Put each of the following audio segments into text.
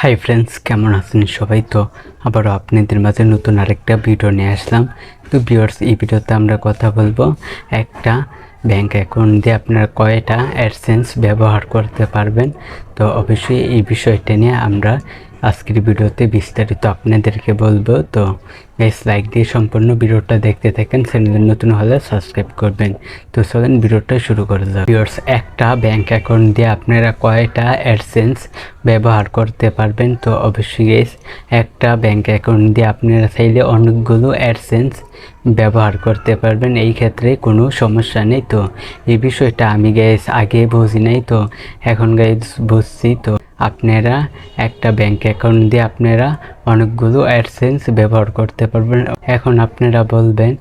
Hi friends, কেমন আছেন সবাই? তো আবারও আপনাদের মাঝে নতুন আরেকটা ভিডিও নিয়ে আসলাম। তো ভিউয়ার্স, এই ভিডিওতে আমরা কথা বলবো একটা ব্যাংক অ্যাকাউন্ট দিয়ে আপনারা কয়টা অ্যাডসেন্স ব্যবহার করতে পারবেন। তো অবশ্যই এই বিষয়টা নিয়ে আমরা আজকের ভিডিওতে বিস্তারিত আপনাদেরকে বলবো। তো গাইস, লাইক দিয়ে সম্পূর্ণ ভিডিওটা দেখতে থাকেন, চ্যানেলে নতুন হলে সাবস্ক্রাইব করবেন। তো চলেন ভিডিওটা শুরু করা যাক। ভিউয়ার্স, একটা ব্যাংক অ্যাকাউন্ট দিয়ে আপনারা কয়টা অ্যাডসেন্স ব্যবহার করতে পারবেন? তো অবশ্যই গাইস, একটা ব্যাংক অ্যাকাউন্ট দিয়ে আপনারা চাইলে অনেকগুলো অ্যাডসেন্স ব্যবহার করতে পারবেন, এই ক্ষেত্রে কোনো সমস্যা নেই। তো এই বিষয়টা আমি গাইস আগে বুঝি নাই, তো এখন গাইস বুঝছি। তো আপনারা একটা ব্যাংক অ্যাকাউন্ট দিয়ে আপনারা অনেকগুলো অ্যাডসেন্স ব্যবহার করতে পারবেন। এখন আপনারা বলবেন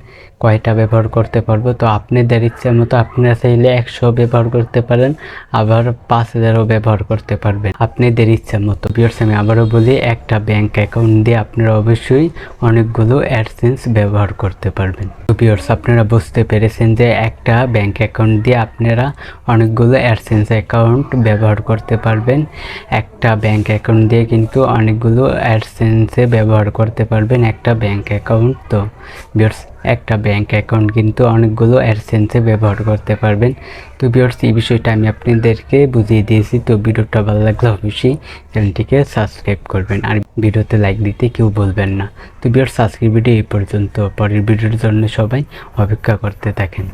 কয়টা ব্যবহার করতে পারবো? তো আপনাদের ইচ্ছে মতো আপনারা চাইলে 100 ব্যবহার করতে পারেন, আবার 5000ও ব্যবহার করতে পারবেন আপনাদের ইচ্ছা মতো। ভিউয়ার্স, আমি আবারও বলি, একটা ব্যাংক অ্যাকাউন্ট দিয়ে আপনারা অবশ্যই অনেকগুলো অ্যাডসেন্স ব্যবহার করতে পারবেন। তো ভিউয়ার্স, আপনারা বুঝতে পেরেছেন যে একটা ব্যাংক অ্যাকাউন্ট দিয়ে আপনারা অনেকগুলো অ্যাডসেন্স অ্যাকাউন্ট ব্যবহার করতে পারবেন। একটা ব্যাংক অ্যাকাউন্ট দিয়ে কিন্তু অনেকগুলো অ্যাডসেন্সে ব্যবহার করতে পারবেন একটা ব্যাংক অ্যাকাউন্ট। তো ভিউয়ার্স, একটা ব্যাংক অ্যাকাউন্ট কিন্তু অনেকগুলো অ্যাডসেন্সে ব্যবহার করতে পারবেন। তো ভিউয়ার্স, এই বিষয়টা আমি আপনাদেরকে বুঝিয়ে দিয়েছি। তো ভিডিওটা ভালো লাগলে অবশ্যই চ্যানেলটিকে সাবস্ক্রাইব করবেন, আর ভিডিওতে লাইক দিতে কেউ বলবেন না। তো ভিউয়ার্স, আজকের ভিডিও এই পর্যন্ত। পরের ভিডিওর জন্য সবাই অপেক্ষা করতে থাকেন।